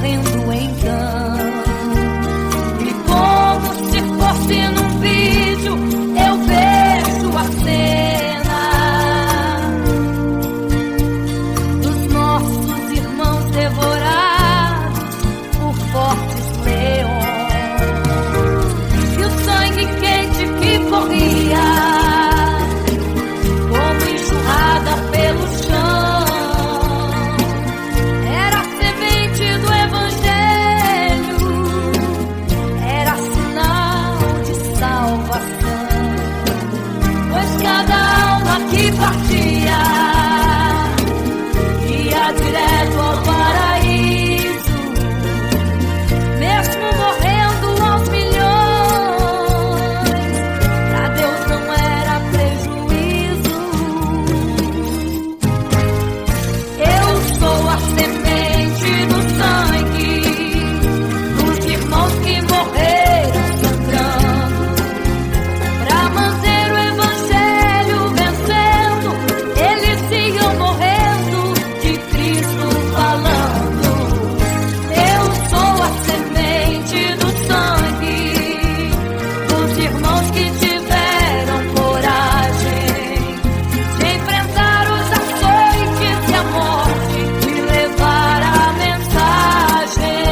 morrendo então. E como se fosse num vídeo, eu vejo a cena dos nossos irmãos devorados por fortes leões. E o sangue quente que corria como enxurrada pelo chão era a semente do Evangelho, era sinal de salvação. Pois cada alma que partia ia direto ao paraíso, mesmo morrendo aos milhões. Pra Deus não era prejuízo. Eu sou a semente do sangue dos irmãos que morreram sangrando pra manter o Evangelho vencendo. Eles iam morrendo de Cristo falando. Eu sou a semente do sangue dos irmãos que tiveram coragem de enfrentar os açoites e a morte e levar a mensagem.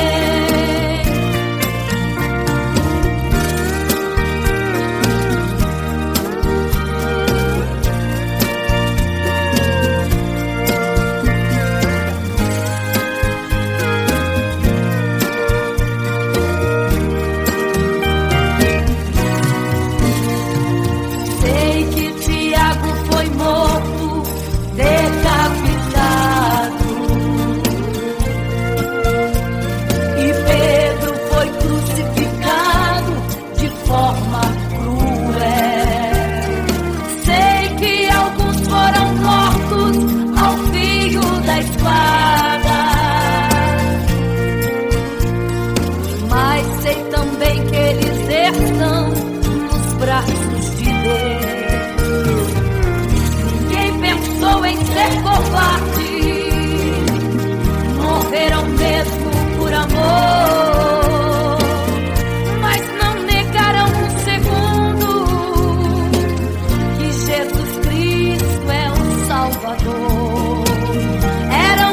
Sei que Tiago foi morto, decapitado, e Pedro foi crucificado de forma cruel. Sei que alguns foram mortos ao fio da espada, mas sei também que eles estão nos braços de Deus. Ninguém pensou em ser covarde, morreram mesmo por amor, mas não negaram um segundo que Jesus Cristo é o Salvador. Eram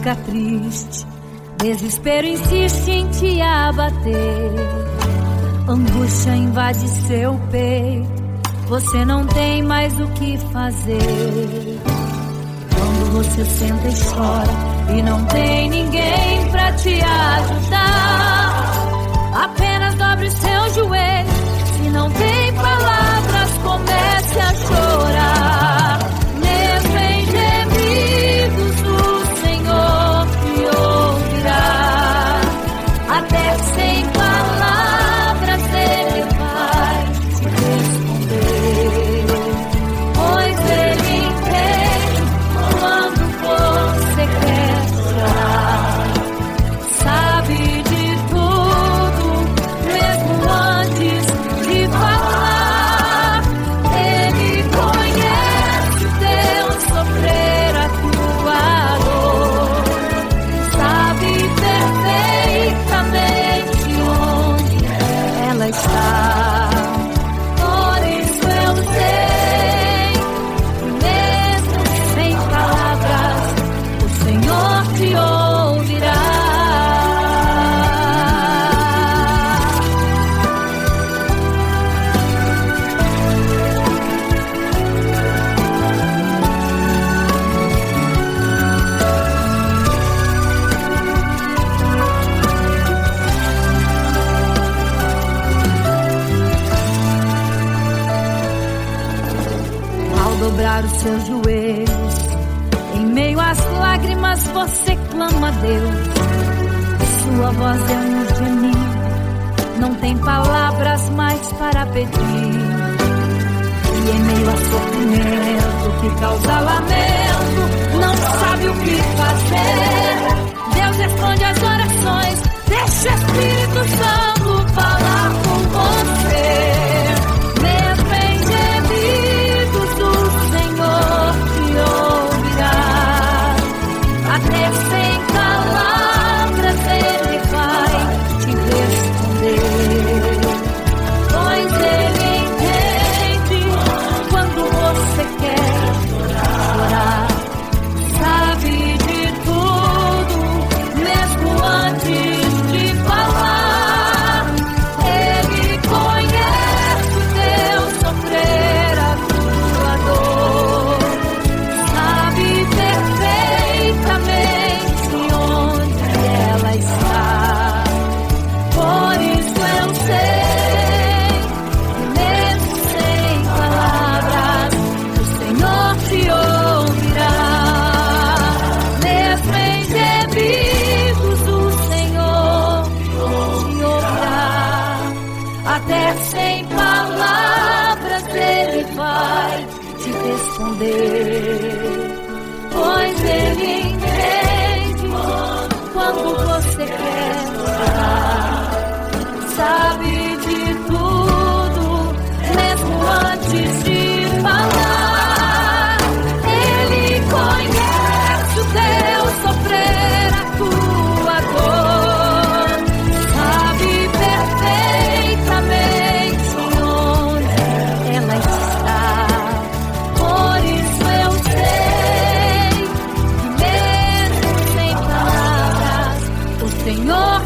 fica triste, desespero insiste em te abater, angústia invade seu peito, você não tem mais o que fazer. Quando você senta e chora e não tem ninguém pra te ajudar, apenas dobre seu joelho. Se não tem palavras, comece a chorar. Mesmo em gemidos, o Senhor te ouvirá. Até sem palavras Ele vai te responder, pois Ele entende quando você quer chorar. Sabe de tudo, mesmo antes de falar. Ele conhece o teu sofrer, a tua dor. Sabe perfeitamente onde ela está. Por isso eu sei que mesmo sem palavras, o Senhor te ouvirá. Ao dobrar os seus joelhos, em meio às lágrimas você clama a Deus. Sua voz é um gemido, não tem palavras mais para pedir. E em meio a sofrimento que causa lamento, não sabe o que fazer. Deus responde às orações, deixa o Espírito Santo falar com você. Mesmo em gemidos, o Senhor te ouvirá. Até sem palavras Ele vai te responder, pois Ele entende quando você quer chorar. Sabe de tudo, mesmo antes de falar. Ele conhece o teu sofrer, a tua dor. Sabe perfeitamente onde ela está. Por isso eu sei que mesmo sem palavras, o Senhor te ouvirá. Mesmo em gemidos, o Senhor te ouvirá. Até sem palavras Ele vai te responder, pois Ele entende quando você quer chorar. Sabe de tudo, mesmo antes de falar. Ele conhece o teu sofrer, a tua dor. Sabe perfeitamente onde ela está. Por isso eu sei que mesmo sem palavras, o Senhor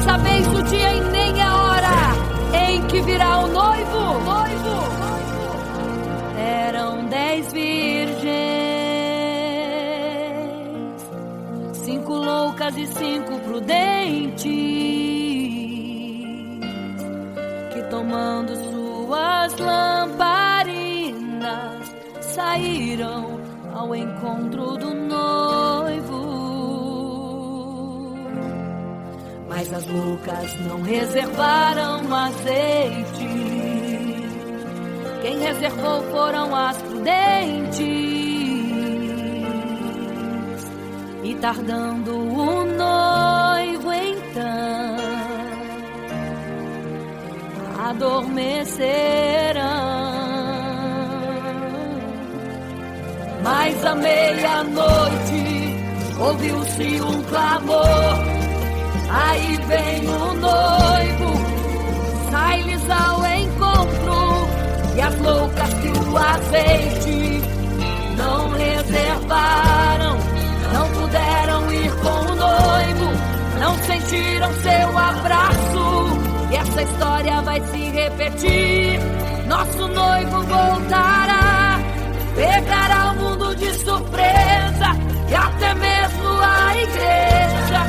sabeis o dia e nem a hora em que virá o noivo. Eram 10 virgens, 5 loucas e 5 prudentes, que tomando suas lamparinas saíram ao encontro do noivo. Mas as loucas não reservaram azeite. Quem reservou foram as prudentes. E tardando o noivo então, adormecerão. Mas à meia-noite ouviu-se um clamor: aí vem o noivo, sai-lhes ao encontro. E as loucas que o azeite não reservaram, não puderam ir com o noivo, não sentiram seu abraço. E essa história vai se repetir. Nosso noivo voltará, pegará o mundo de surpresa, e até mesmo a igreja.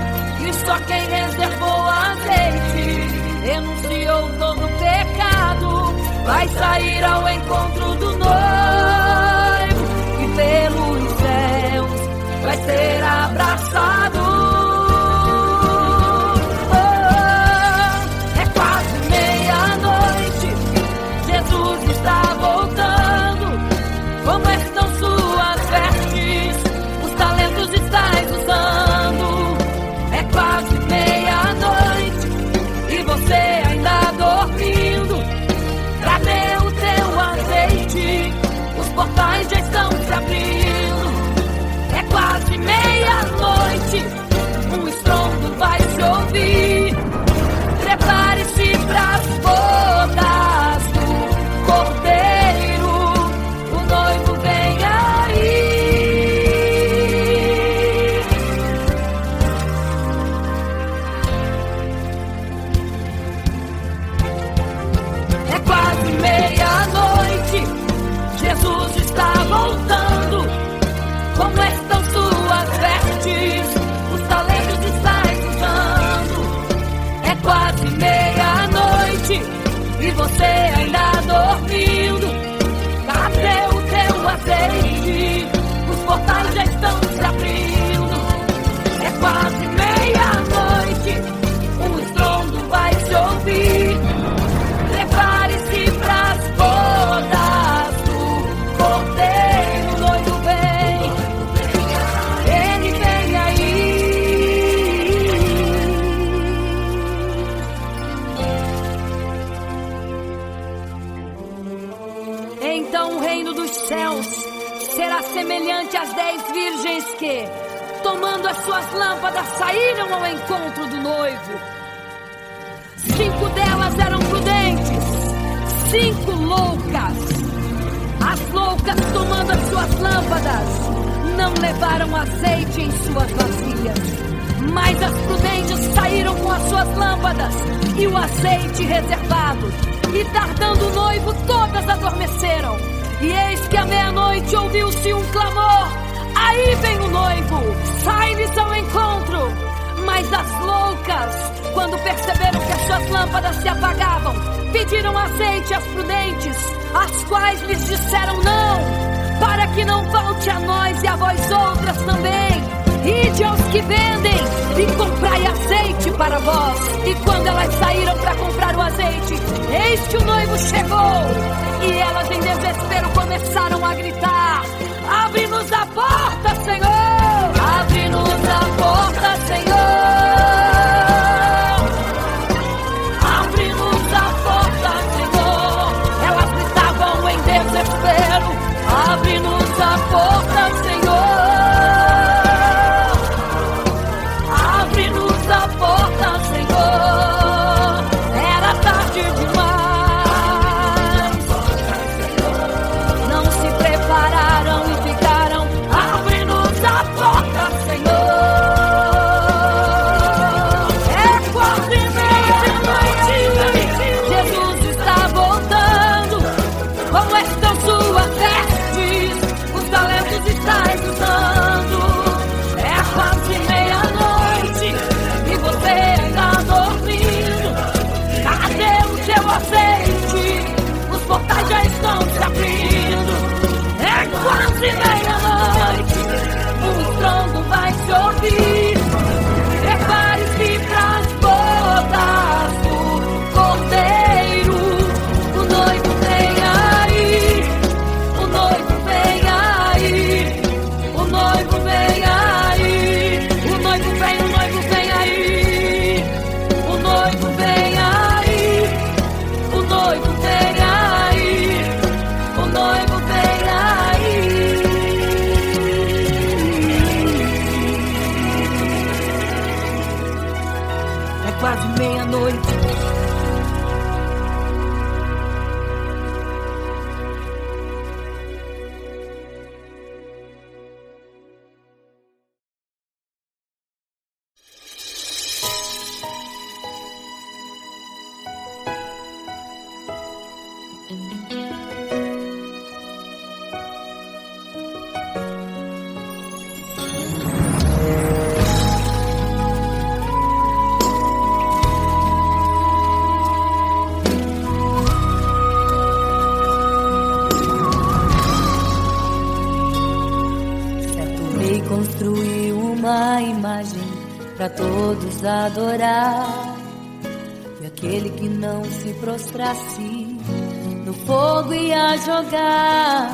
E só quem reservou azeite, renunciou todo o pecado, vai sair ao encontro do noivo, e pelos céus vai ser abraçado. É quase meia-noite, Jesus está voltando. Como estão suas vestes? Os talentos estáis usando. É quase meia-noite e você ainda dormindo. Cadê o teu azeite? Os portais já estão se abrindo. É quase meia-noite, um estrondo vai se ouvir. Prepare-se pras bodas do Cordeiro, o noivo vem aí. É quase meia-noite, Jesus está voltando. Como estão suas vestes? Os talentos estáis usando. É quase meia-noite e você ainda dormindo. Cadê o teu azeite? Os portais já estão se abrindo. É quase meia-noite, um estrondo vai se ouvir. Prepare-se pras bodas do Cordeiro, o noivo vem, ele vem aí. Então o reino dos céus será semelhante às 10 virgens que, tomando as suas lâmpadas, saíram ao encontro do noivo. 5 delas eram prudentes, 5 loucas. As loucas, tomando as suas lâmpadas, não levaram azeite em suas vasilhas. Mas as prudentes saíram com as suas lâmpadas e o azeite reservado. E tardando o noivo, todas adormeceram. E eis que à meia-noite ouviu-se um clamor: aí vem o noivo, sai-lhes ao encontro. Mas as loucas, quando perceberam que as suas lâmpadas se apagavam, pediram azeite às prudentes, as quais lhes disseram não, para que não falte a nós e a vós outras também. Ide aos que vendem e comprai azeite para vós. E quando elas saíram para comprar o azeite, eis que o noivo chegou. E elas em desespero começaram a gritar: abre-nos a porta, Senhor! Abre-nos a porta, Senhor! Abre-nos a porta, Senhor! Elas gritavam em desespero: abre-nos a porta, Senhor! Abre-nos a porta, Senhor! Era tarde demais. imagem para todos adorar. E aquele que não se prostrasse no fogo ia jogar.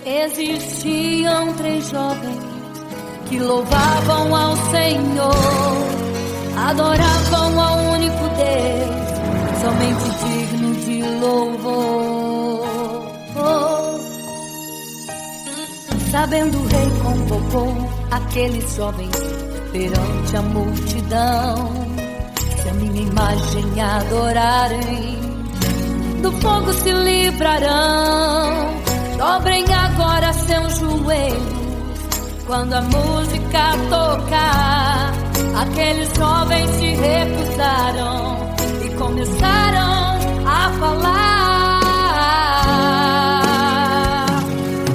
Existiam 3 jovens que louvavam ao Senhor, adoravam ao único Deus, somente digno de louvor. Sabendo o rei convocou aqueles jovens perante a multidão. Se a minha imagem adorarem, do fogo se livrarão. Dobrem agora seus joelhos quando a música tocar. Aqueles jovens se recusaram e começaram a falar.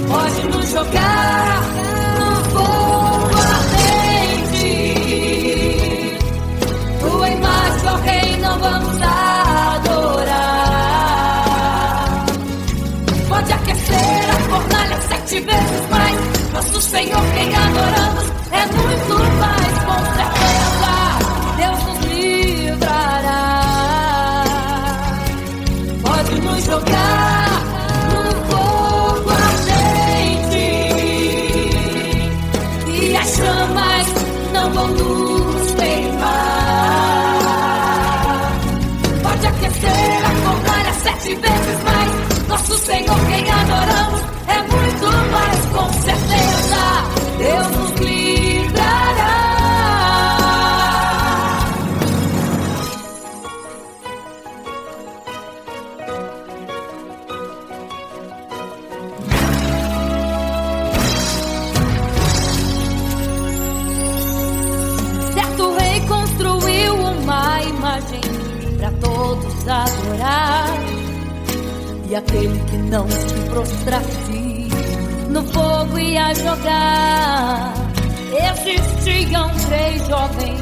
Pode nos jogar no fogo ardente, tua imagem, ó Rei, não vamos adorar. Pode aquecer a fornalha 7 vezes mais, nosso Senhor quem adoramos é muito mais, com certeza Deus nos livrará. Pode nos jogar no fogo ardente e as chamas não vão nos queimar. Pode aquecer a fornalha 7 vezes mais, nosso Senhor quem adoramos é muito mais, com certeza Deus nos livrará. Certo rei construiu uma imagem para todos adorar. E aquele que não se prostrasse no fogo ia jogar. Existiam 3 jovens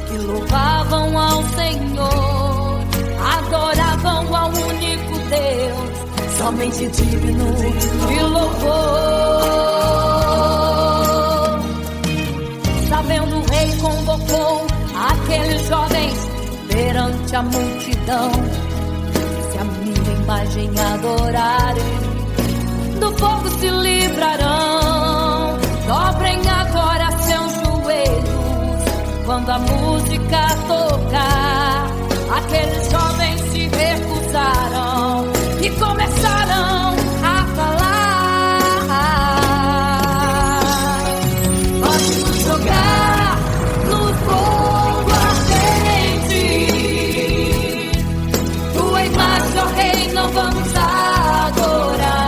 que louvavam ao Senhor, adoravam ao único Deus, somente digno de louvor. Sabendo o rei convocou aqueles jovens perante a multidão. Se a minha imagem adorarem, do fogo se livrarão. Dobrem agora seus joelhos quando a música tocar. Aqueles jovens se recusaram e começaram a falar. Pode nos jogar no fogo ardente, tua imagem, ó Rei, não vamos adorar.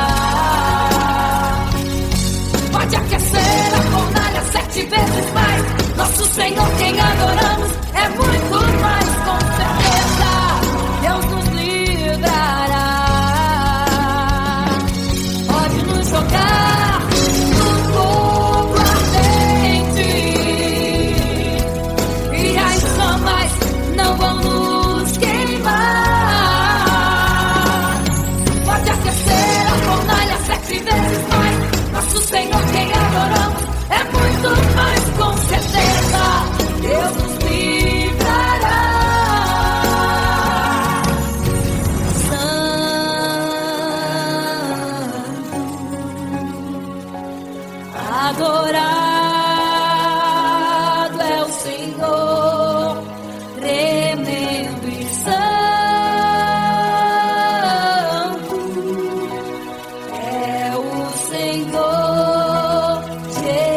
Pode aquecer a fornalha 7 vezes mais, nosso Senhor quem adoramos é muito mais, com certeza Deus nos livrará. Pode nos jogar no fogo ardente e as chamas não vão nos queimar. Pode aquecer a fornalha 7 vezes mais, nosso Senhor quem adoramos é muito mais, com certeza Deus nos livrará. Santo, adorado é o Senhor, tremendo e santo é o Senhor Jesus.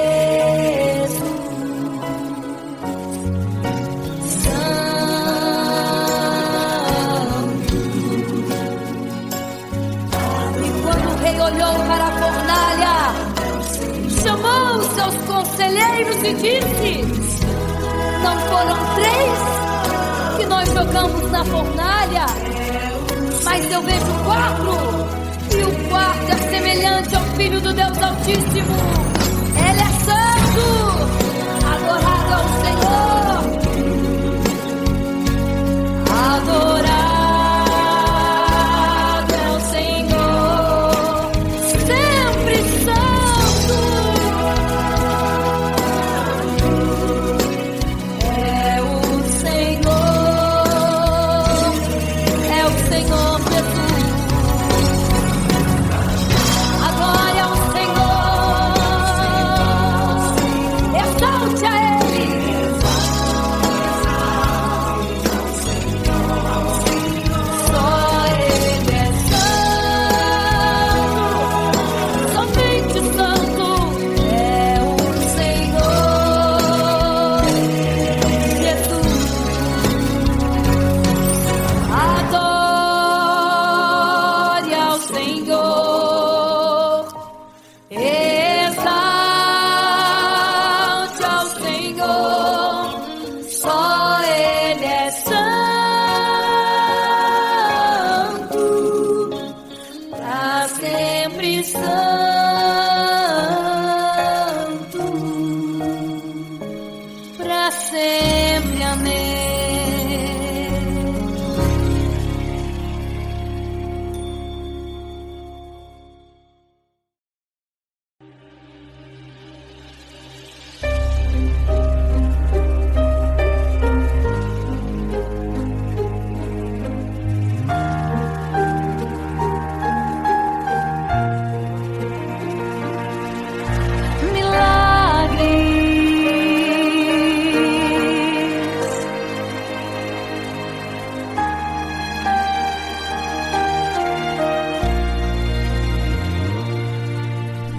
E quando o rei olhou para a fornalha, chamou os seus conselheiros e disse: não foram 3 que nós jogamos na fornalha, mas eu vejo 4, e o quarto é semelhante ao Filho do Deus Altíssimo. Ele é santo, adorado ao Senhor, adorado é o Senhor, sempre santo. Senhor Jesus. Adore ao Senhor, exalte a Ele. Só Ele é santo, somente santo é o Senhor Jesus. Adore ao Senhor, exalte ao Senhor, só Ele é santo, pra sempre santo, pra sempre, amém.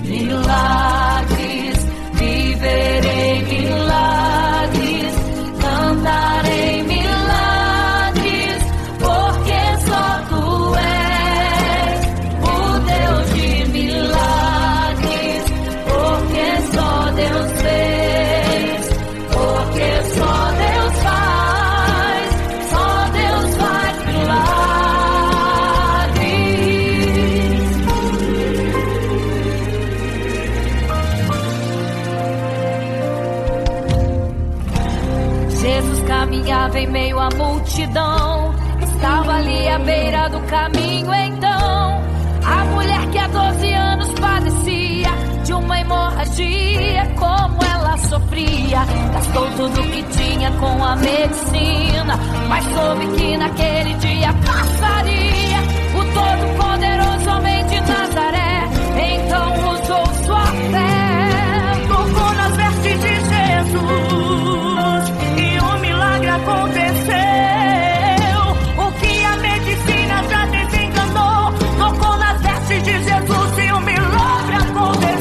Milagres, viverei milagres, cantarei milagres, porque só Tu és o Deus de milagres, porque só Deus fez, porque só Deus faz milagres. Jesus caminhava em meio à multidão, estava ali à beira do caminho. Então, a mulher que há 12 anos padecia de uma hemorragia, como ela sofria, gastou tudo que tinha com a medicina, mas soube que naquele dia passaria o Todo-Poderoso homem de Nazaré. Então usou sua fé, tocou nas vestes de Jesus e um milagre aconteceu. O que a medicina já desenganou, tocou nas vestes de Jesus e um milagre aconteceu.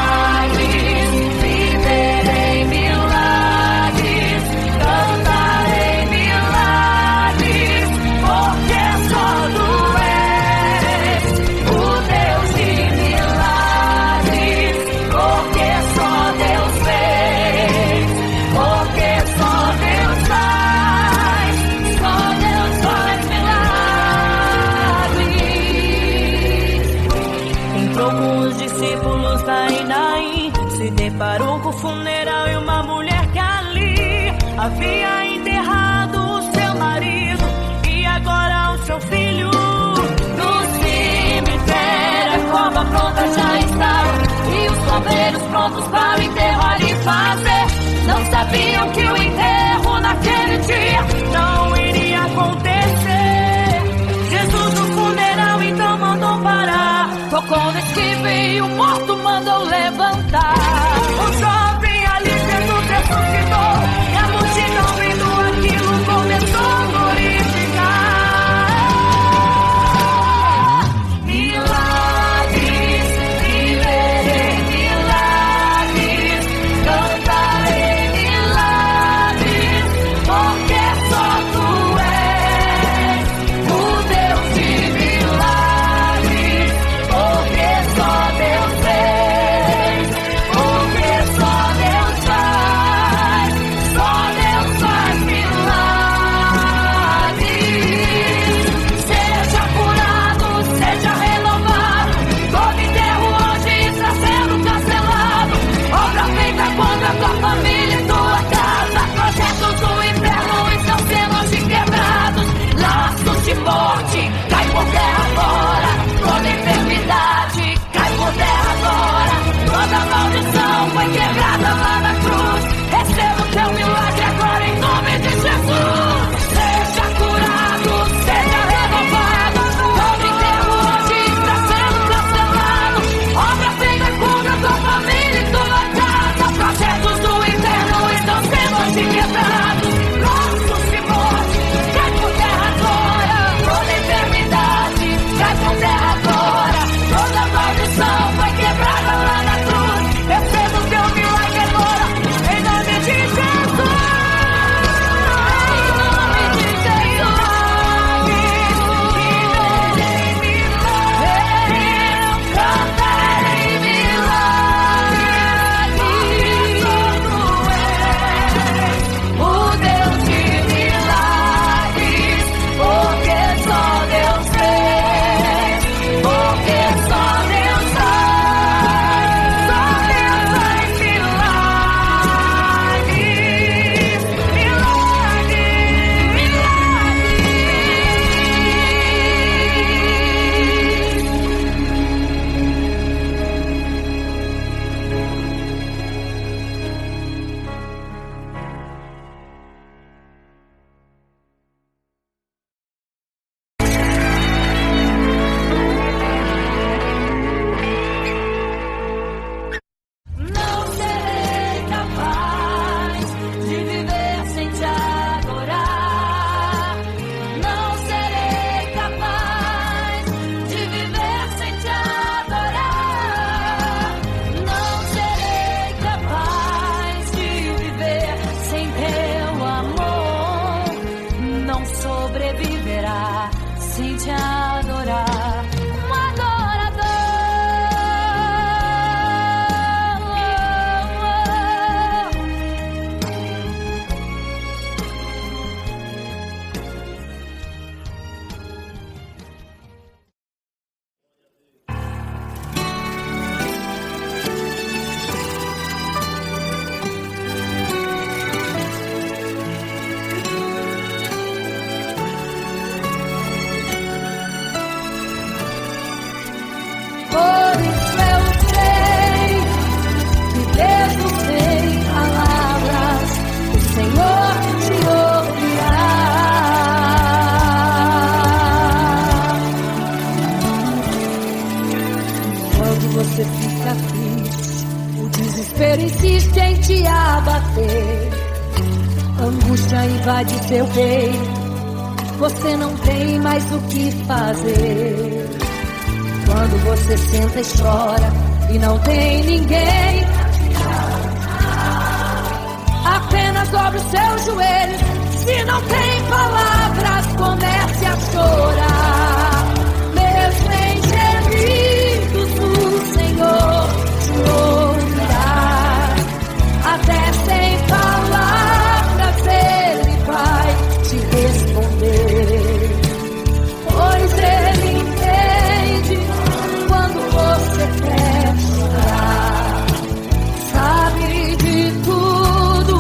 Milagres, viverei milagres, cantarei milagres, porque só Tu és o Deus de milagres, porque só Deus fez, porque só Deus faz milagres. Entrou com os discípulos em Naim, se deparou com o funeral e uma mulher que ali havia enterrado o seu marido e agora o seu filho. No cemitério a cova pronta já estava e os coveiros prontos para o enterrar e fazer. Não sabiam que o enterro naquele dia não iria acontecer. Jesus no funeral então mandou parar, tocou no esquife e o morto mandou levantar. O jovem ali Jesus ressuscitou e a multidão vendo aquilo começou a glorificar. Milagres, viverei milagres, cantarei milagres. não sobreviverá sem te adorar. Um adorador. Você fica triste, o desespero insiste em te abater, angústia invade seu peito, você não tem mais o que fazer. Quando você senta e chora e não tem ninguém, apenas dobre os seus joelhos. Se não tem palavras, comece a chorar. Mesmo em gemidos, o Senhor te ouvirá. Até sem palavras Ele vai te responder, pois Ele entende quando você quer chorar. Sabe de tudo,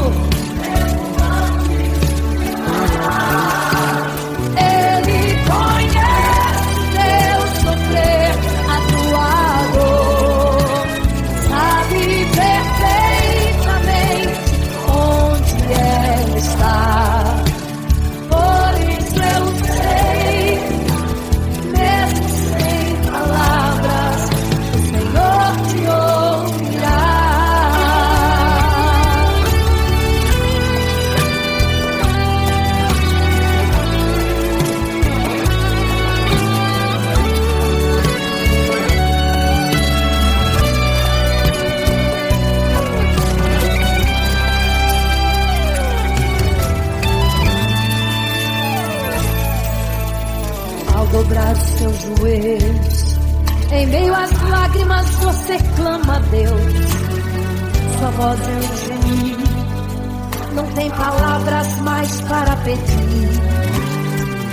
Ele conhece teu sofrer, a tua dor. Sabe perfeitamente onde ela está. Por isso eu sei, mesmo sem palavras, o Senhor te ouvirá. Ao dobrar os seus joelhos, em meio às lágrimas você clama a Deus. Sua voz é um gemido, não tem palavras mais para pedir.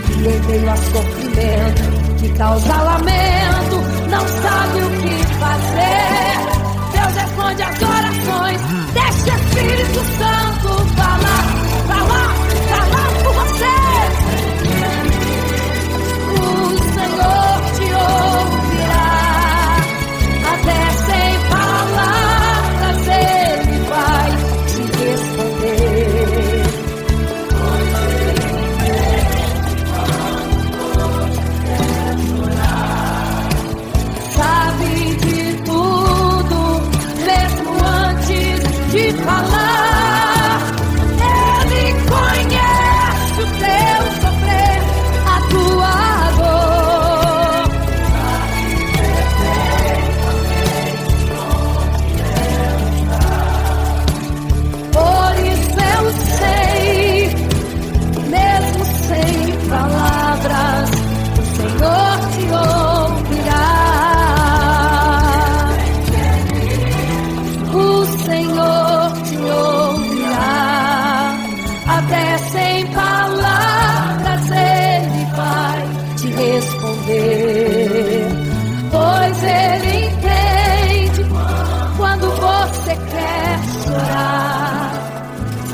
E em meio a sofrimento que causa lamento, não sabe o que fazer. Deus responde às orações, deixa o Espírito Santo falar por você. O Senhor te ouvirá, até sem palavras Ele vai te responder. Sabe de tudo, mesmo antes de falar. Ele conhece o teu sofrer, a tua dor. Por isso eu sei, mesmo sem palavras, o Senhor te ouvirá. O Senhor te ouvirá, até sem palavras Ele vai te responder, pois Ele entende quando você quer chorar.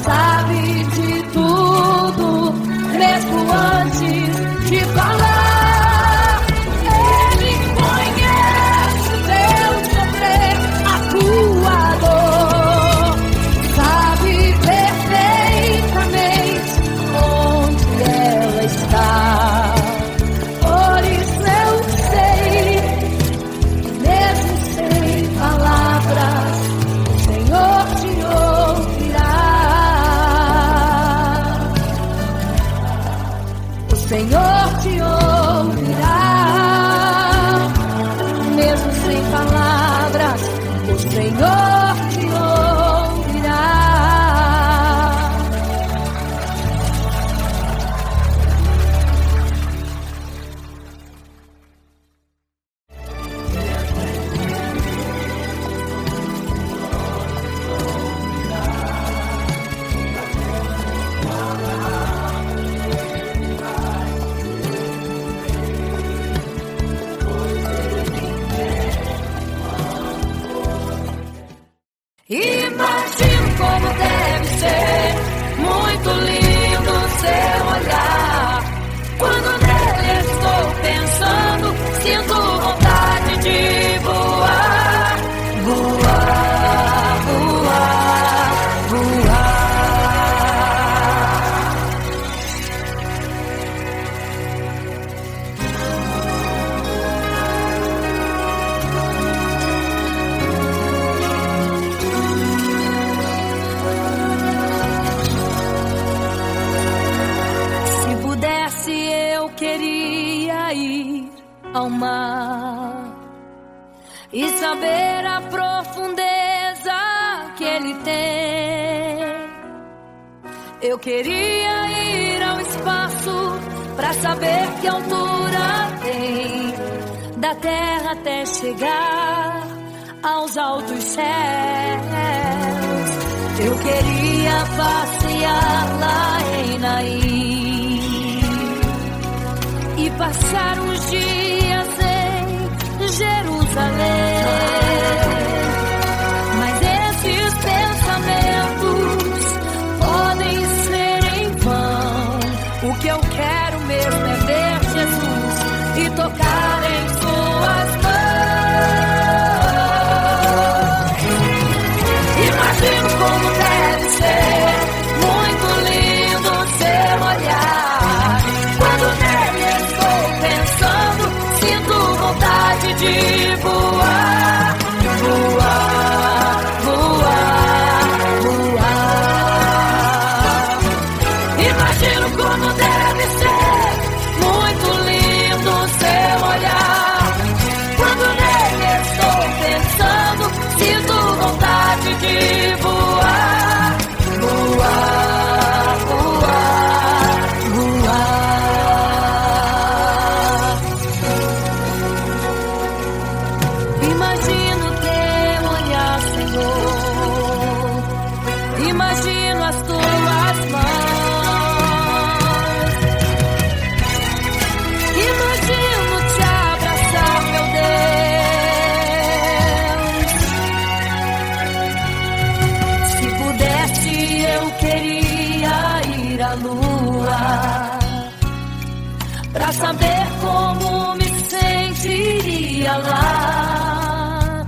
Sabe de tudo, mesmo antes de falar. Ele conhece o teu sofrer, a tua dor. Sabe perfeitamente onde ela está. Por isso eu sei, mesmo sem palavras, o Senhor te ouvirá. O Senhor te ouvirá, mesmo sem palavras, o Senhor te ouvirá. queria ir ao mar e saber a profundeza que ele tem. Eu queria ir ao espaço pra saber que altura tem, da terra até chegar aos altos céus. Eu queria passear lá em Naim e passar uns dias em Jerusalém. Mas esses pensamentos podem ser em vão. O que eu quero mesmo é ver Jesus e tocar em suas mãos. Imagino como deve ser muito lindo seu olhar. Quando nele estou pensando, sinto vontade de voar, voar, voar, voar. Imagino como deve ser muito lindo seu olhar. Quando nele estou pensando, sinto vontade de voar, voar, voar, voar. Imagino teu olhar, Senhor. Imagino as tuas mãos. Imagino te abraçar, meu Deus. Se pudesse, eu queria ir à lua pra saber como me sentiria lá.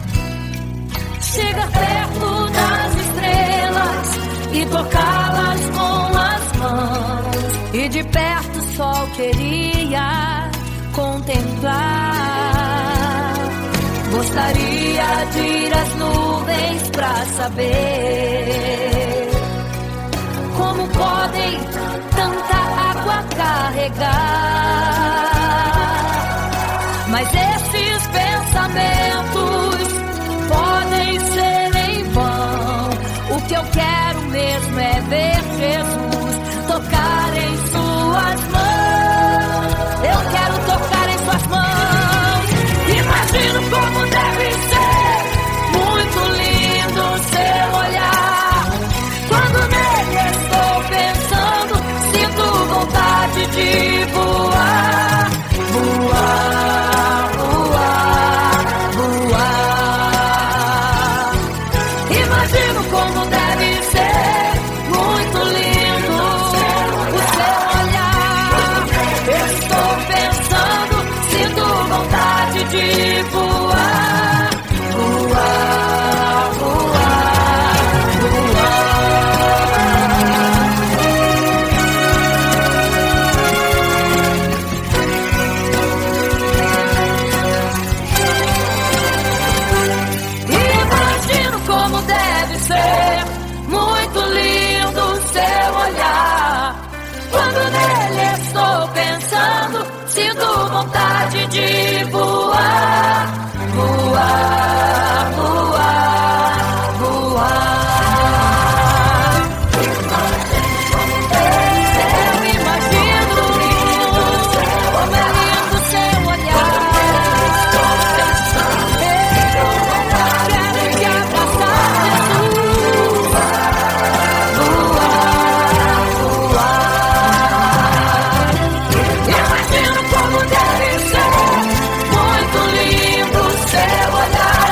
Chegar perto das estrelas e tocá-las com as mãos. E de perto só queria contemplar. Gostaria de ir às nuvens pra saber como podem tanta água carregar. Mas esses pensamentos podem ser em vão. O que eu quero mesmo é ver Jesus tocar em suas mãos. Eu quero tocar em suas mãos. Imagino como deve ser muito lindo seu olhar. Quando nele estou pensando, sinto vontade de voar, voar, voar, voar. Imagino como deve ser muito lindo o seu olhar. Eu estou pensando, sinto vontade de voar, voar, voar, voar. Imagino como deve ser muito lindo o seu olhar. Quando nele estou pensando, sinto vontade de voar, voar, voar, voar. Eu imagino como é lindo o seu olhar. Eu quero te abraçar, Jesus. Voar, voar. Imagino como deve ser muito lindo o seu olhar.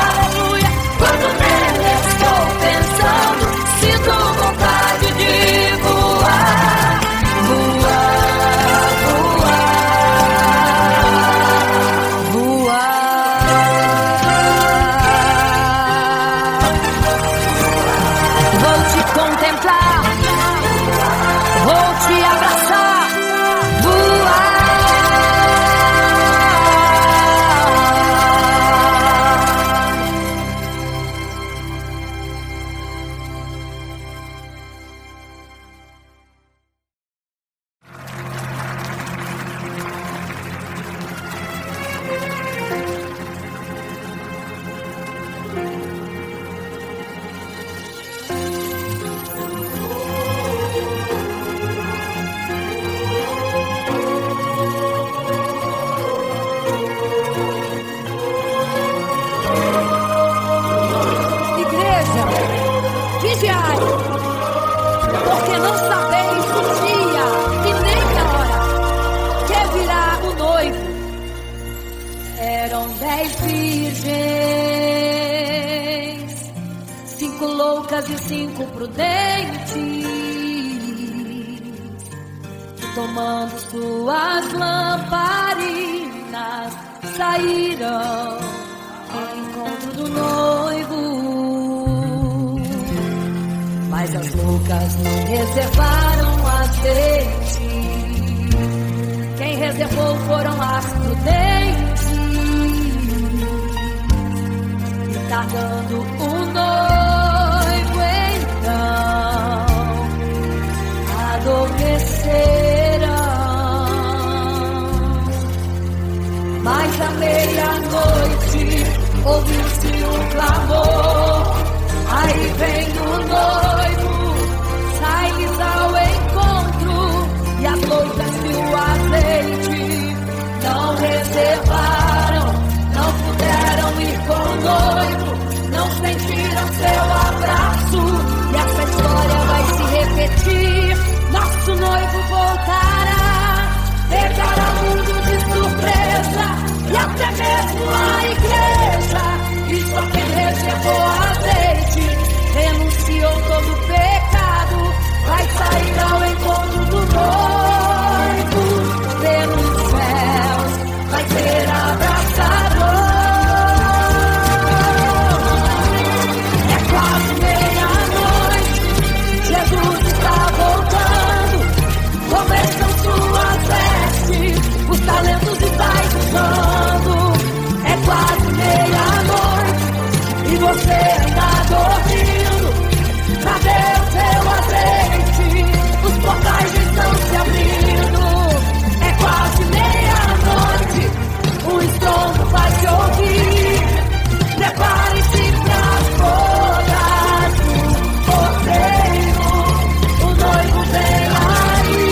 loucas e 5 prudentes, que tomando suas lamparinas saíram ao encontro do noivo. Mas as loucas não reservaram azeite. Quem reservou foram as prudentes, e tardando o noivo então adormeceram. Mas à meia-noite ouviu-se um clamor: aí vem o noivo, sai-lhes ao encontro. E as loucas e o azeite não reservaram, não puderam ir com o noivo, não sentiram seu abraço. E essa história vai se repetir. Nosso noivo voltará, pegará o mundo de surpresa, e até mesmo a igreja. E só quem reservou azeite, renunciou todo o pecado, vai sair ao encontro do noivo. Pelos céus vai ser abraçador. É quase meia-noite, Jesus está voltando. Começam suas vestes, os talentos estáis usando. É quase meia-noite e você está dormindo. Cadê o seu azeite? Os portais estão se abrindo. É quase meia-noite, o estrondo vai se ouvir. Prepare-se para as bodas do cordeiro, o noivo vem aí.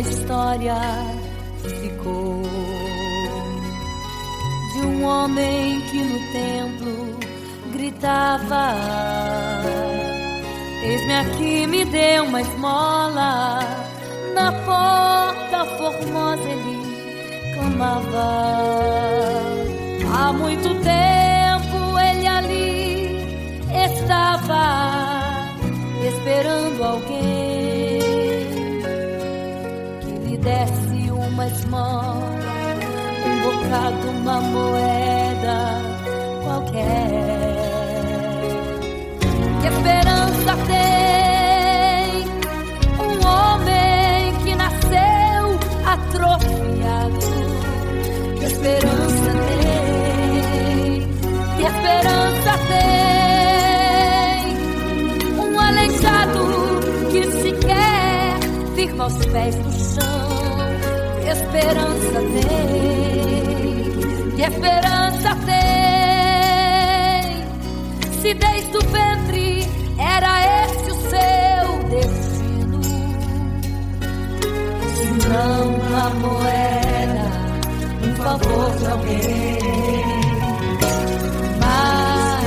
história ficou de um homem que no templo gritava: eis-me aqui, me dê uma esmola. Na porta formosa ele clamava. Há muito tempo ele ali estava esperando alguém que lhe desse uma esmola, um bocado, uma moeda qualquer. Que esperança tem um homem que nasceu atrofiado? Que esperança tem? Que esperança tem um aleijado que sequer firma os pés no chão? Que esperança tem? Que esperança tem? Se desde o ventre era esse o seu destino, se não uma moeda, um favor de alguém. Mas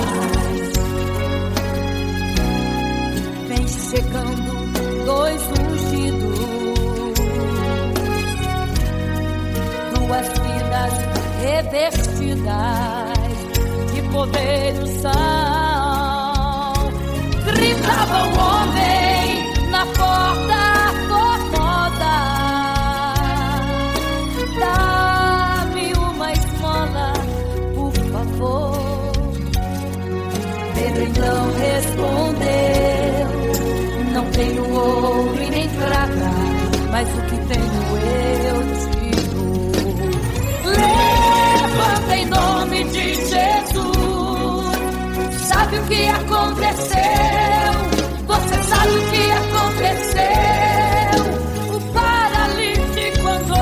vem chegando dois ungidos, duas vidas revestidas de poder e unção. Gritava o homem na porta formosa: dá-me uma esmola, por favor. Pedro então respondeu: não tenho ouro e nem prata, mas o que tenho eu te dou. Levanta em nome de Jesus. Sabe o que aconteceu? Você sabe o que aconteceu? O paralítico andou.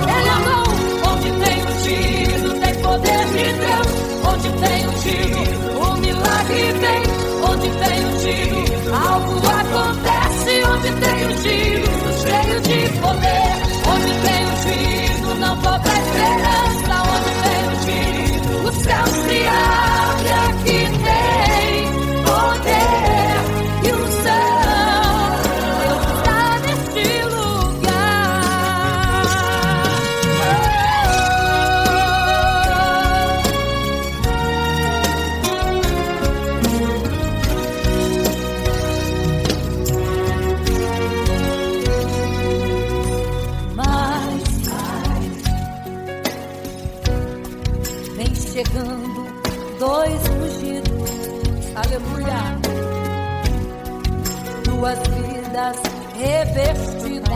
Ele andou onde tem ungido, tem poder de Deus. Onde tem ungido, o milagre vem. Onde tem ungido, algo acontece. Onde tem ungido, cheio de poder. Onde tem ungido, não falta esperança. Onde tem ungido, o céu se abre. Aqui tem poder e unção. Deus está neste lugar. Mas vem chegando dois ungidos, aleluia, duas vidas revestidas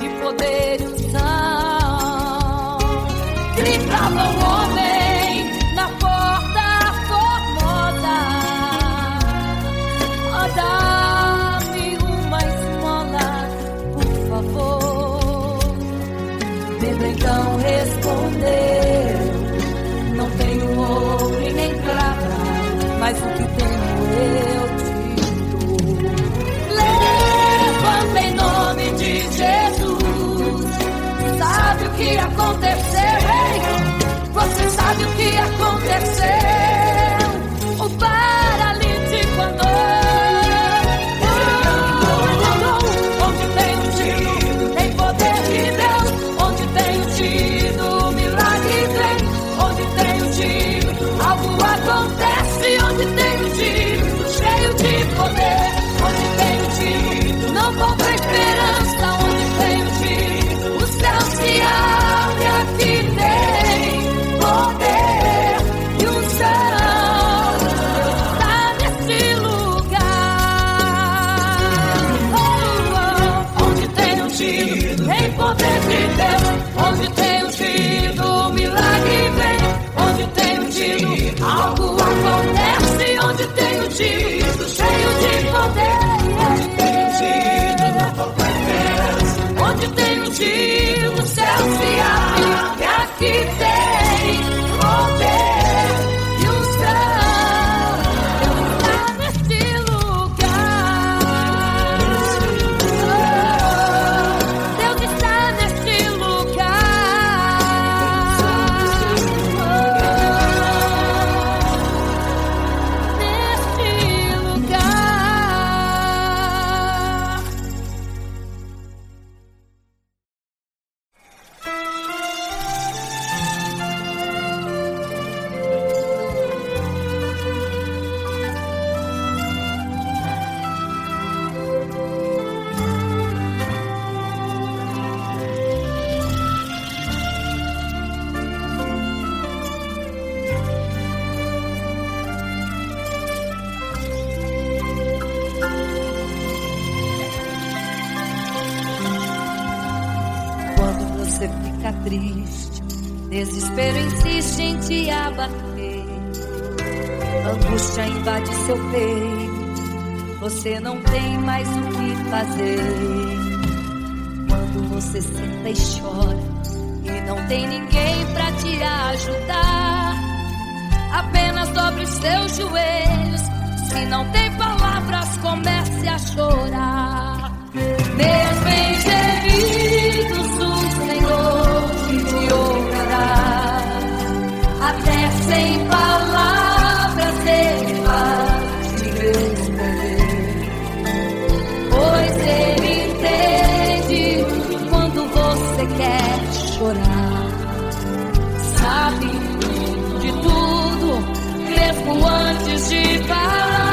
de poder e unção. Gritava o homem na porta formosa: oh, dá-me uma esmola, por favor. Pedro então respondeu: não tenho ouro e nem prata, mas o que tenho eu te dou. Levanta em nome de Jesus. Sabe o que aconteceu? Você sabe o que aconteceu? O paralítico andou. Onde tem ungido, tem poder de Deus. Onde tem ungido, milagre vem. Onde tem ungido, algo acontece. Onde tem ungido, cheio de poder. Onde tem ungido, não falta esperança. Onde tem ungido, o céu se abre. Aqui tem poder e unção. Deus está nesse lugar. Onde tem ungido, tem poder de Deus. Onde tem ungido, milagre vem. Onde tem ungido, algo acontece. Onde tem ungido, cheio de poder. Onde tem ungido, não falta esperança. Onde tem ungido, o céu se abre. E aqui tem poder e unção. Deus está neste lugar. você fica triste, desespero insiste em te abater, angústia invade seu peito, você não tem mais o que fazer. Quando você senta e chora e não tem ninguém pra te ajudar, apenas dobre os seus joelhos. Se não tem palavras, comece a chorar. Mesmo em gemidos, o Senhor te ouvirá. Até sem palavras Ele vai te responder, pois Ele entende quando você quer chorar. Sabe de tudo, mesmo antes de falar.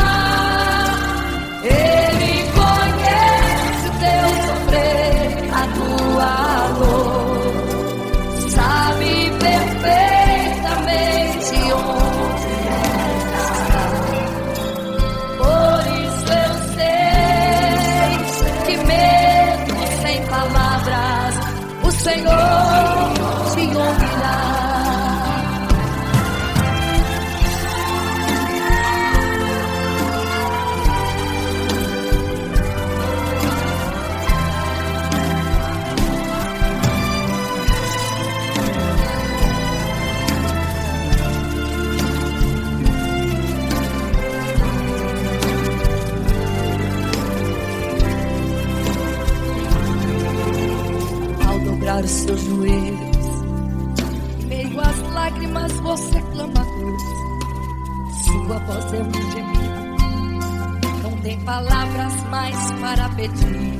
Ele conhece o teu sofrer, a tua dor, sabe perfeitamente onde está. Por isso eu sei que mesmo sem palavras o Senhor te ouvirá. Os seus joelhos, em meio às lágrimas você clama a Deus. Sua voz é um gemido, não tem palavras mais para pedir.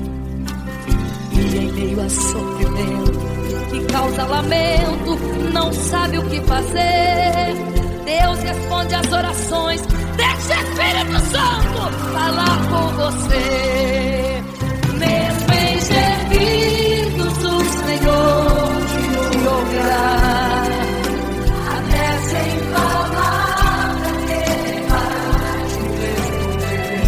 E em meio a sofrimento que causa lamento, não sabe o que fazer. Deus responde às orações, deixa o Espírito Santo falar com você. Mesmo em gemidos, o Senhor te ouvirá. Até sem palavras Ele vai te responder,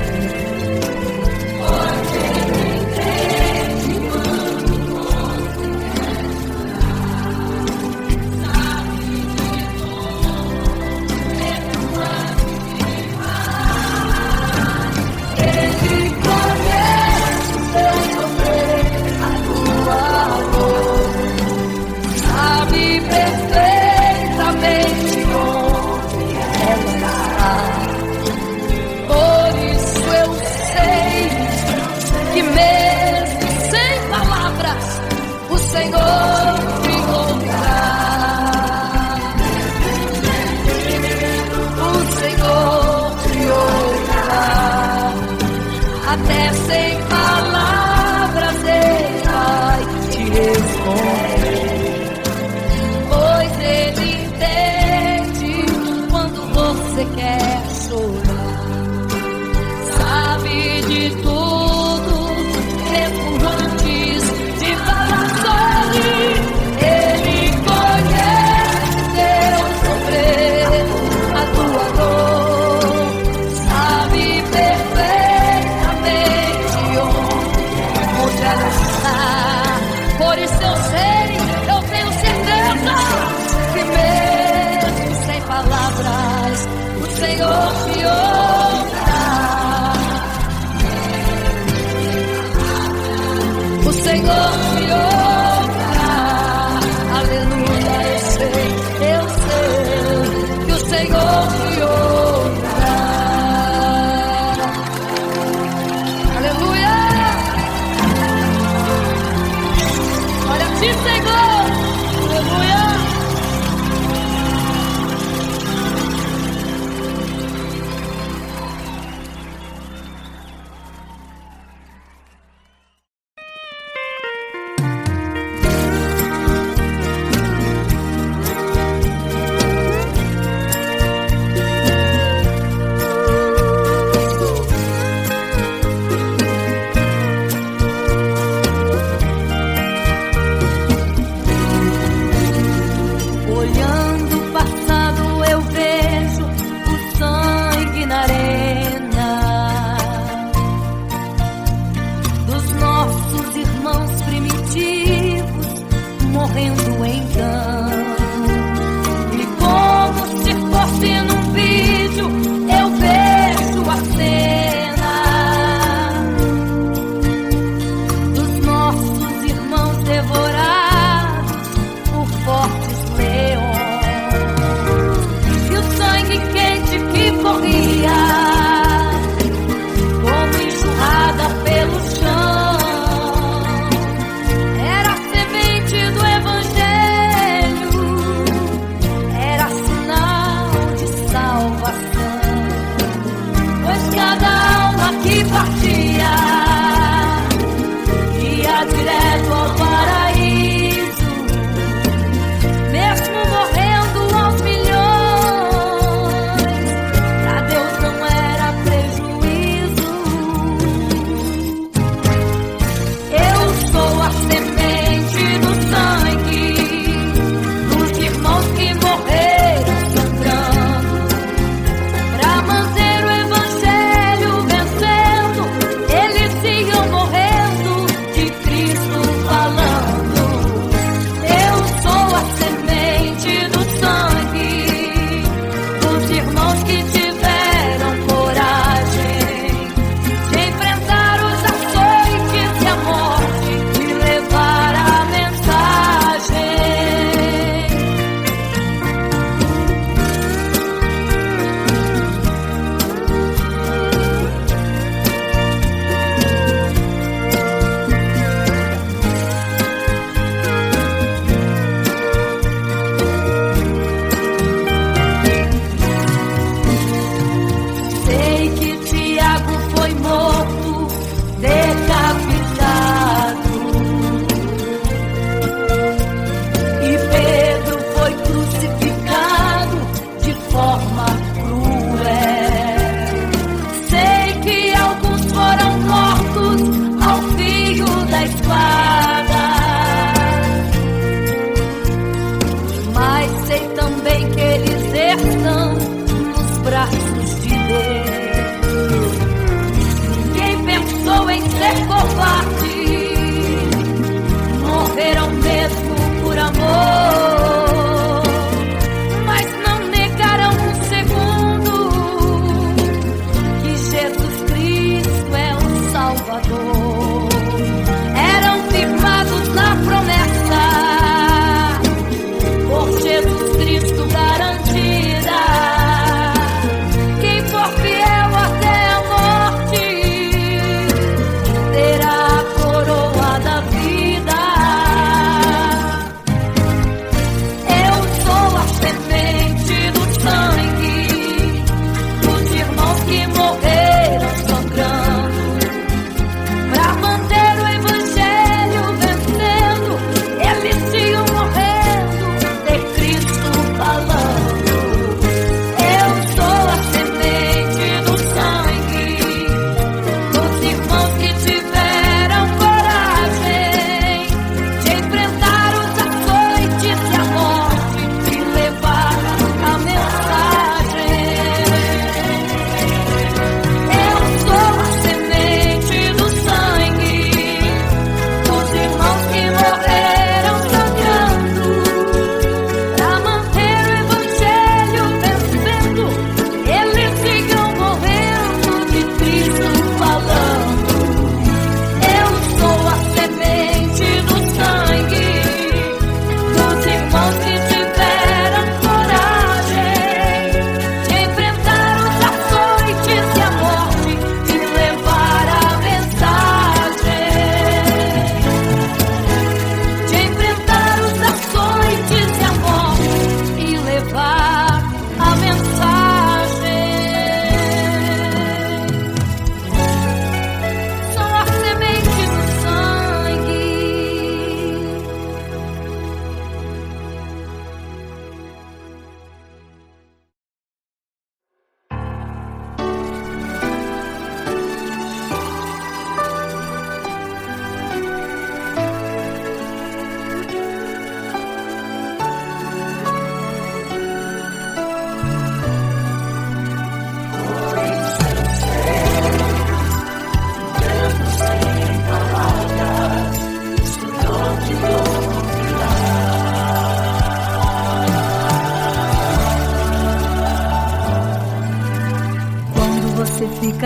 pois Ele entende quando você quer chorar. Sabe de tudo, mesmo antes de falar.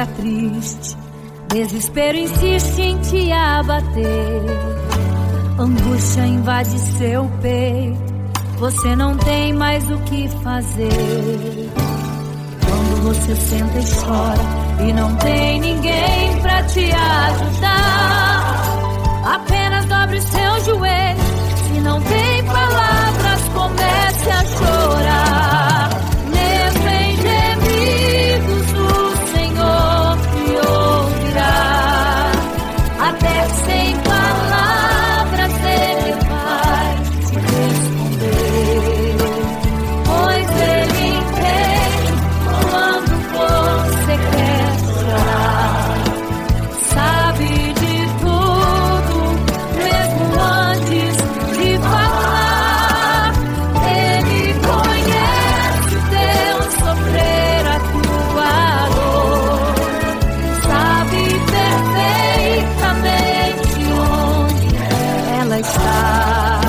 fica triste, desespero insiste em te abater, angústia invade seu peito, você não tem mais o que fazer. Quando você senta e chora e não tem ninguém pra te ajudar, apenas dobre os seus joelhos. Se não tem palavras, comece a chorar. Mesmo em gemidos, o Senhor te ouvirá. Até sem palavras Ele vai te responder, pois Ele entende quando você quer chorar. Sabe de tudo, mesmo antes de falar. Ele conhece o teu sofrer, a tua dor. Sabe perfeitamente onde ela está.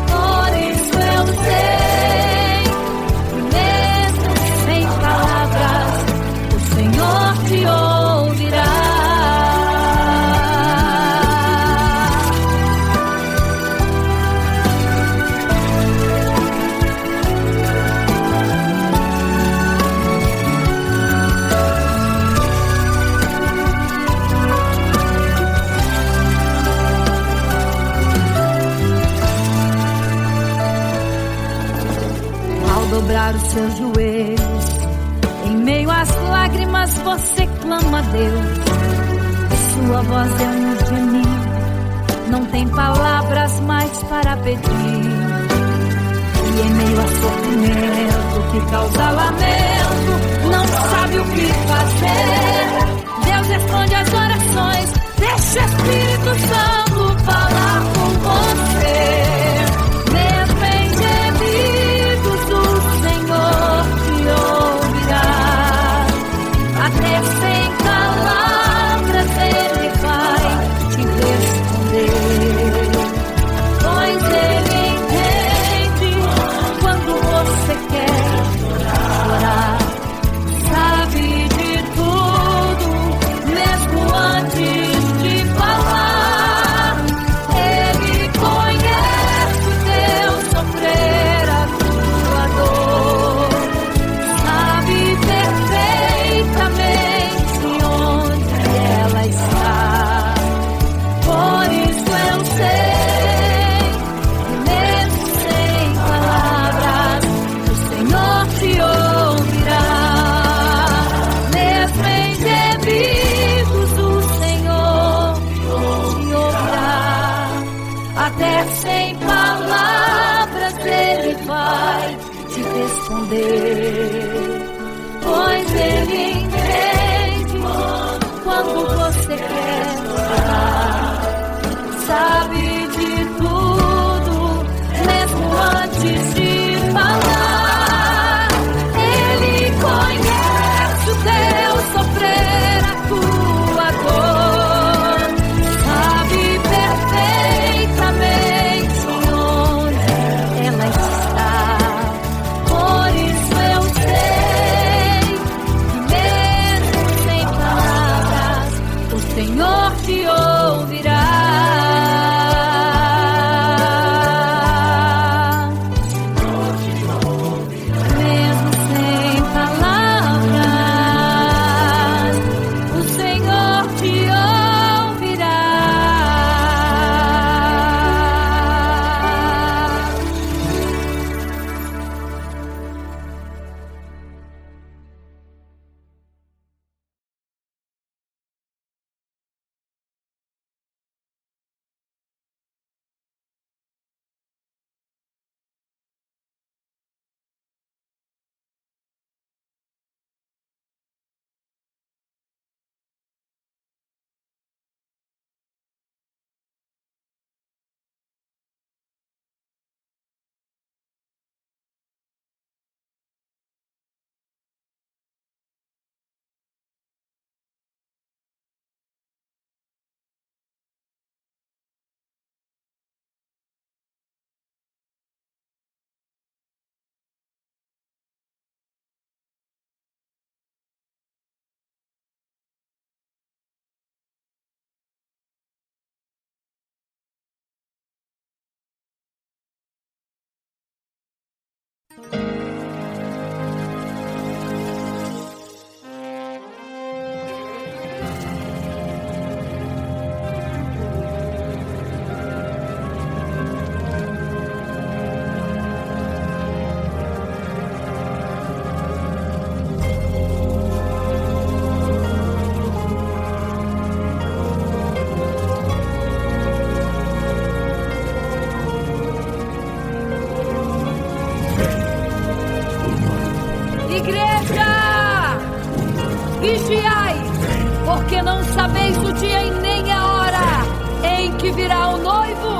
Por isso eu sei que mesmo sem palavras, o Senhor te ouvirá. Ao dobrar os seus joelhos, em meio às lágrimas você clama a Deus. Sua voz é um gemido, não tem palavras mais para pedir. E em meio a sofrimento que causa lamento, não sabe o que fazer. Deus responde às orações, deixa o Espírito Santo falar com você. Mesmo em gemidos, o Senhor te ouvirá. Até sem palavras Ele vai te responder, pois Ele entende quando você quer chorar. Sabe de tudo, mesmo antes de falar. Ele conhece o teu sofrer, a tua dor. Sabe perfeitamente onde ela está. Por isso eu sei que mesmo sem palavras, o Senhor te ouvirá. Mesmo em gemidos, o Senhor te ouvirá. Até sem palavras Ele vai te responder, pois Ele entende quando você quer chorar. Sabe de tudo, mesmo antes de falar. Ele conhece o teu sofrer, a tua dor. Sabe perfeitamente onde ela está. Por isso eu sei que mesmo sem palavras, o Senhor te ouvirá. porque não sabeis o dia e nem a hora em que virá o noivo.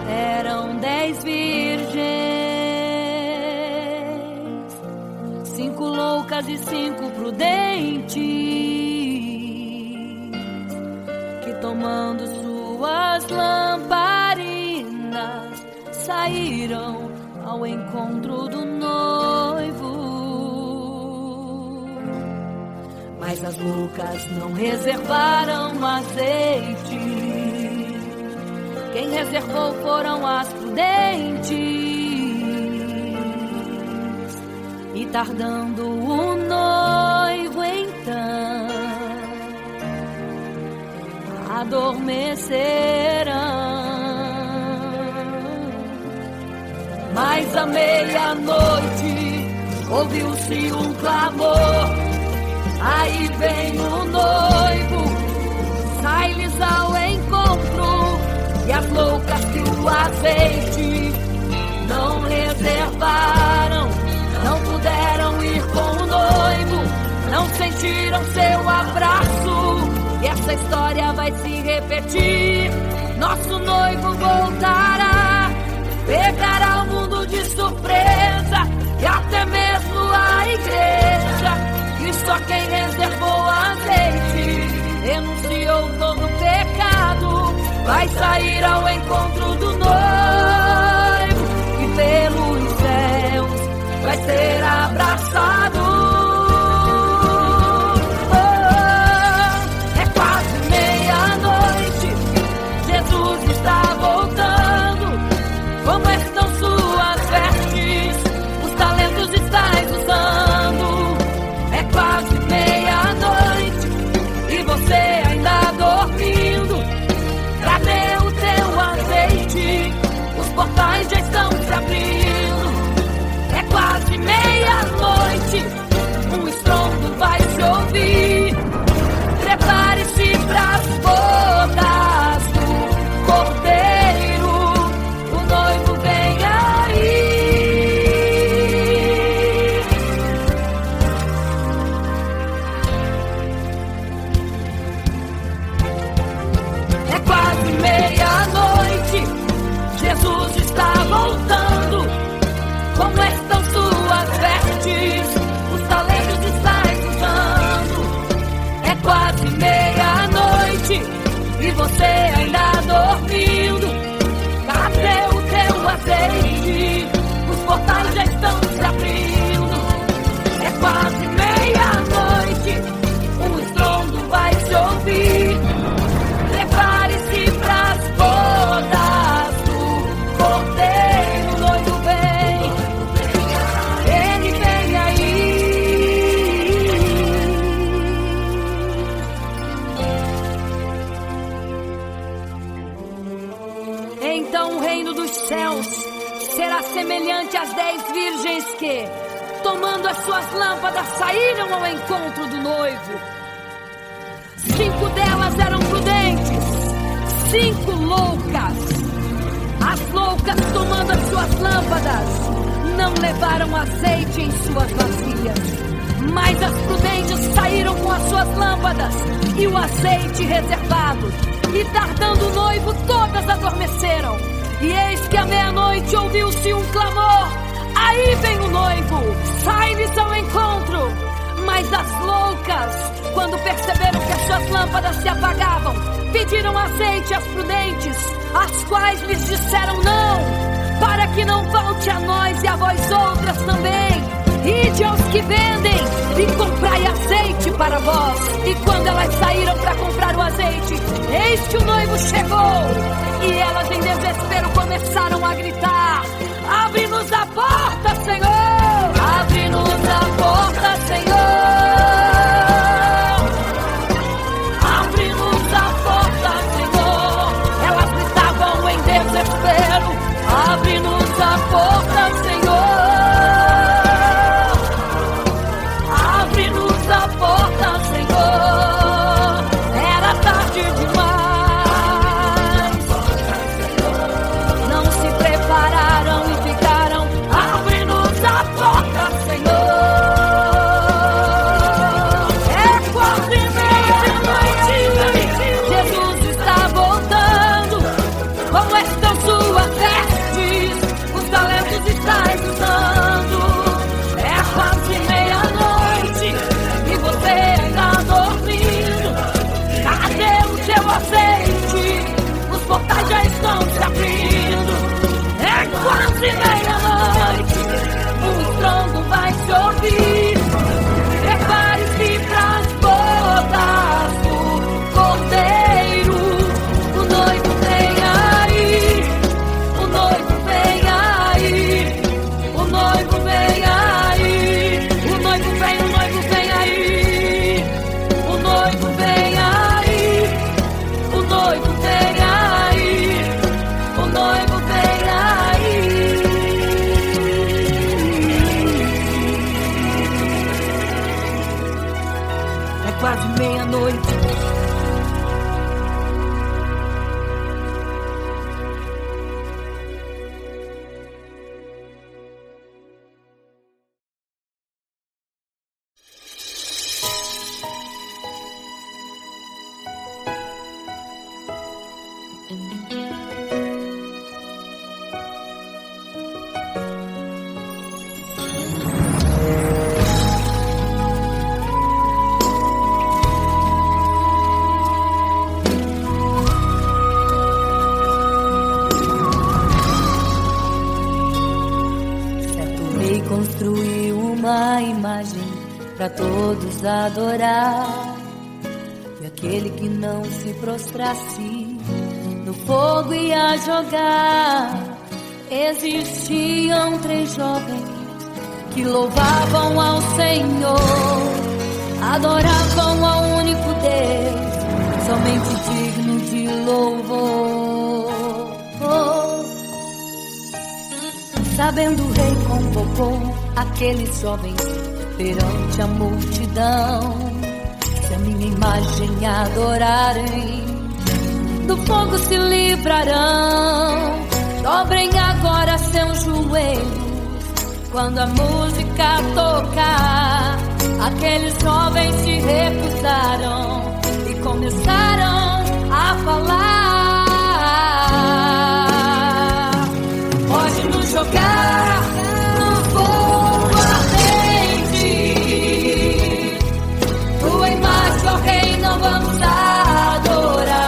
Eram 10 virgens, 5 loucas e 5 prudentes, que tomando suas lamparinas saíram ao encontro do noivo. Mas as loucas não reservaram azeite. Quem reservou foram as prudentes. E tardando o noivo então, adormecerão. Mas à meia-noite ouviu-se um clamor: aí vem o noivo, sai-lhes ao encontro. E as loucas que o azeite não reservaram, não puderam ir com o noivo, não sentiram seu abraço. E essa história vai se repetir. Nosso noivo voltará, pegará o mundo de surpresa, e até mesmo a igreja. E só quem reservou azeite, renunciou todo pecado, vai sair ao encontro do noivo, e pelos céus vai ser abraçado. É quase meia-noite, Jesus está voltando. Como estão suas vestes? Os talentos estáis usando. É quase meia-noite e você ainda dormindo. Cadê o teu azeite? Os portais já estão se abrindo. É quase meia-noite, um estrondo vai se ouvir. Prepare-se pras bodas do Cordeiro, o noivo vem aí. É quase meia-noite, Jesus está voltando. Como estão suas vestes? Os talentos estáis usando. É quase meia-noite e você ainda dormindo. Cadê o teu azeite? Os portais já estão se abrindo. É quase meia-noite, um estrondo vai se ouvir. Prepare-se pras bodas do Cordeiro, o noivo vem. Ele vem aí. Então o reino dos céus será semelhante às 10 virgens que, tomando as suas lâmpadas, saíram ao encontro do noivo. 5 delas eram prudentes, 5 loucas. As loucas, tomando as suas lâmpadas, não levaram azeite em suas vasilhas. Mas as prudentes saíram com as suas lâmpadas e o azeite reservado. E tardando o noivo, todas adormeceram. E eis que à meia-noite ouviu-se um clamor: aí vem o noivo, sai-lhes ao encontro. Mas as loucas, quando perceberam que as suas lâmpadas se apagavam, pediram azeite às prudentes, as quais lhes disseram não, para que não falte a nós e a vós outras também. Ide aos que vendem e comprai azeite para vós. E quando elas saíram para comprar o azeite, eis que o noivo chegou. E elas em desespero começaram a gritar: abre-nos a porta, Senhor! Abre-nos a porta, Senhor! Abre-nos a porta, Senhor! Elas gritavam em desespero: abre-nos a porta, Senhor! Abre-nos a porta, Senhor! Era tarde demais. Não se prepararam e ficaram à quase meia-noite. Construiu uma imagem para todos adorar, e aquele que não se prostrasse no fogo ia jogar. Existiam 3 jovens que louvavam ao Senhor, adoravam ao único Deus, somente digno de louvor. Sabendo o rei convocou aqueles jovens perante a multidão. Se a minha imagem adorarem, do fogo se livrarão. Dobrem agora seus joelhos quando a música tocar. Aqueles jovens se recusaram e começaram a falar: pode nos jogar no fogo ardente, tua imagem, ó Rei, não vamos adorar.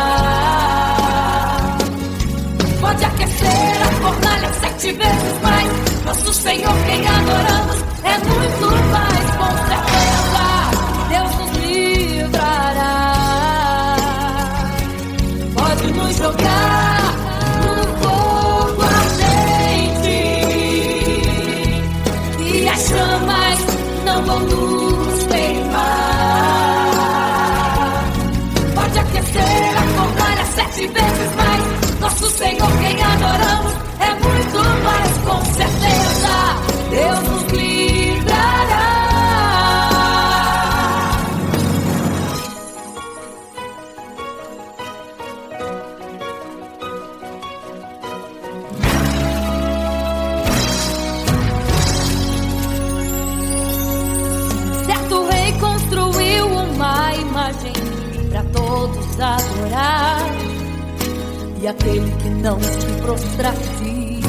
Pode aquecer a fornalha 7 vezes mais, nosso Senhor quem adoramos é muito mais, com certeza Deus nos livrará. Pode nos jogar no fogo ardente, e as chamas não vão nos queimar. Pode aquecer a fornalha 7 vezes mais, nosso Senhor quem adoramos é muito mais, com certeza Deus nos livrará. Certo rei construiu uma imagem para todos adorar, e aquele que não se prostrasse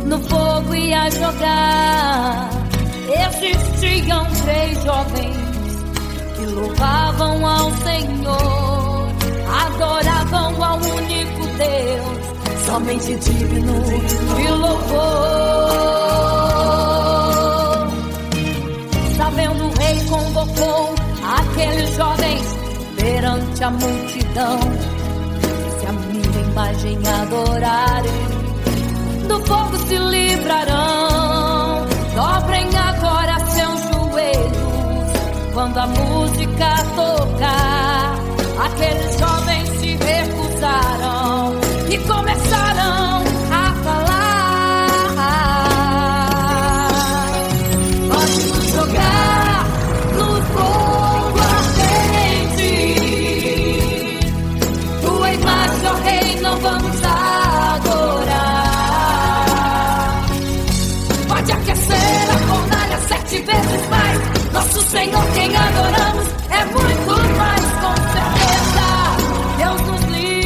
no fogo ia jogar. Existiam 3 jovens que louvavam ao Senhor, adoravam ao único Deus, somente digno de louvor. Sabendo o rei convocou aqueles jovens perante a multidão. Se a minha imagem adorarem, do fogo se livrarão. Dobrem agora seus joelhos quando a música tocar. Aqueles jovens se recusaram e começaram a falar: pode nos jogar no fogo ardente, tua imagem, ó Rei, não vamos adorar. Pode aquecer a fornalha 7 vezes mais, nosso Senhor quem adoramos é muito mais, com certeza Deus nos livra.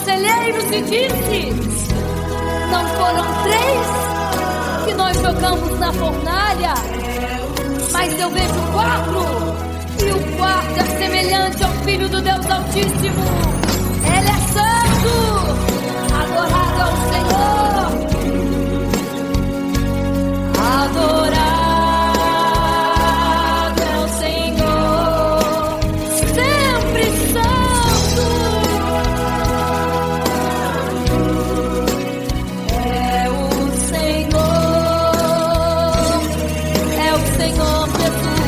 conselheiros e disse: não foram 3 que nós jogamos na fornalha, mas eu vejo 4, e o quarto é semelhante ao Filho do Deus Altíssimo. Ele é santo, adorado ao Senhor, adorado ao Senhor, sempre santo. É o Senhor Jesus.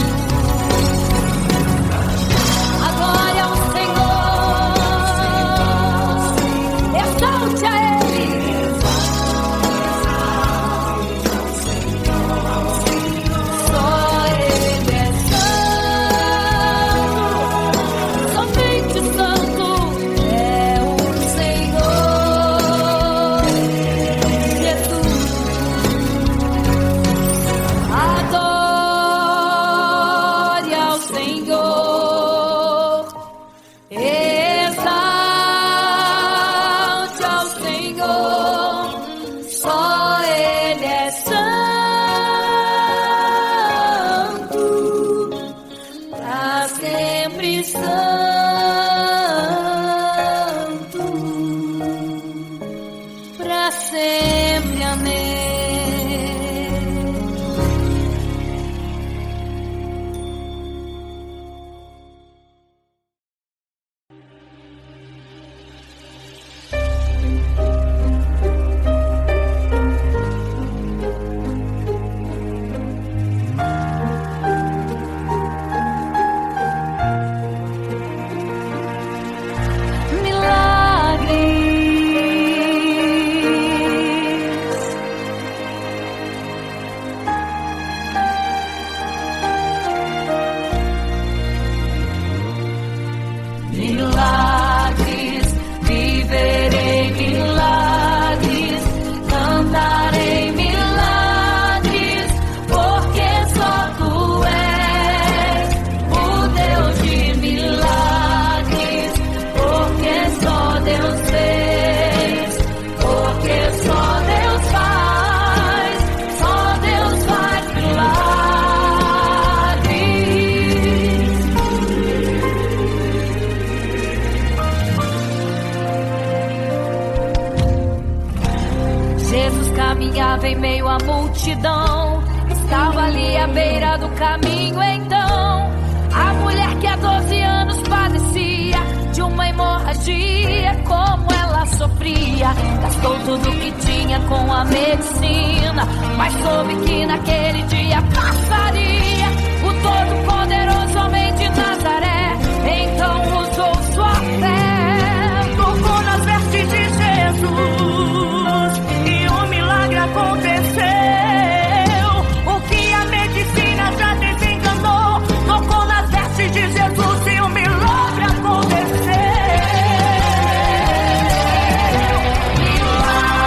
Glória ao Senhor, exalte a Ele. Só Ele é santo, somente santo é o Senhor Jesus. Adore ao Senhor, exalte ao Senhor, só Ele é santo, pra sempre santo, pra sempre, amém. Milagres, viverei milagres, cantarei milagres, porque só Tu és o Deus de milagres, porque só Deus fez, porque só Deus faz milagres. Jesus caminhava em meio à multidão, estava ali à beira do caminho. Então, a mulher que há 12 anos padecia de uma hemorragia, como ela sofria, gastou tudo que tinha com a medicina, mas soube que naquele dia passaria o Todo-Poderoso homem de Nazaré. Então usou sua fé, tocou nas vestes de Jesus, e um milagre aconteceu. O que a medicina já desenganou, tocou nas vestes de Jesus e um milagre aconteceu.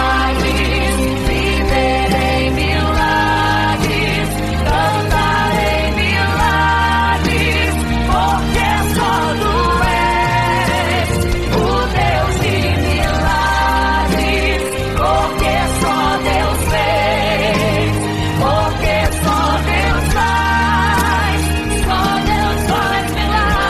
Milagres, viverei milagres, cantarei milagres, porque só Tu és o Deus de milagres, porque só Deus fez, porque só Deus faz milagres.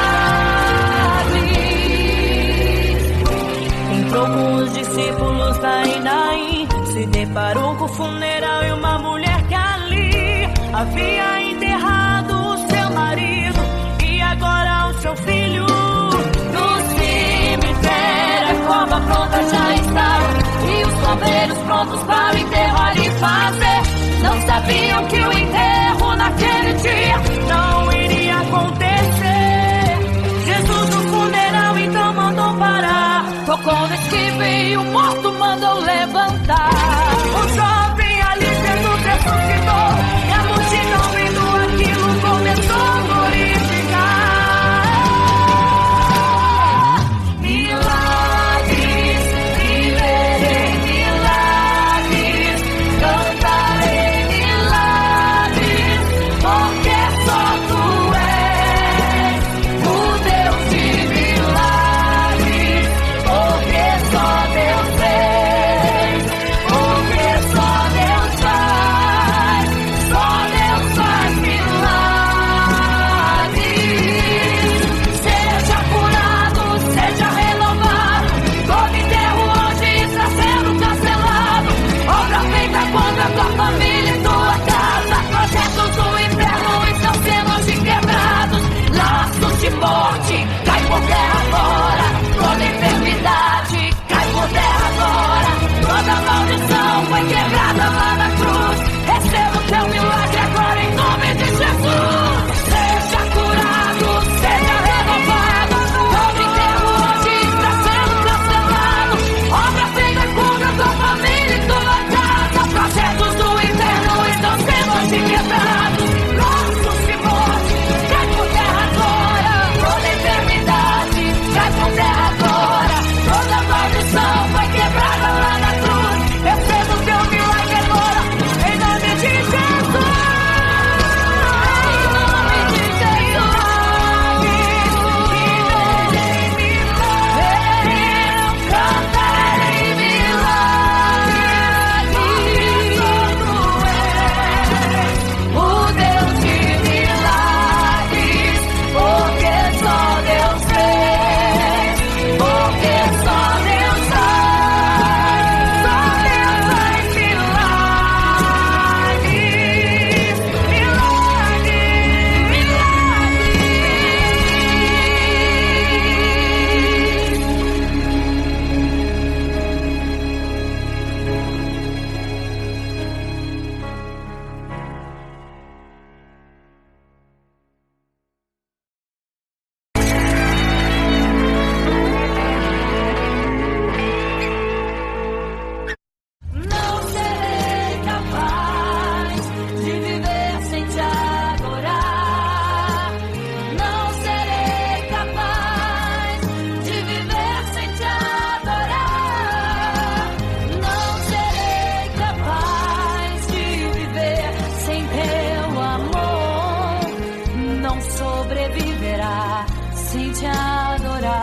Entrou com os discípulos lá em Naim, se deparou com o funeral e uma mulher que ali havia enterrado o seu marido e agora o seu filho. No cemitério a cova pronta já estava, e os bombeiros prontos para o enterro ali fazer. Não sabiam que o enterro naquele dia não iria acontecer. Jesus no funeral então mandou parar, tocou no esquife e o morto mandou levantar. O jovem ali Jesus ressuscitou, e a multidão vendo aquilo começou a glorificar. Milagres, viverei milagres, cantarei milagres. sobreviverá sem te adorar.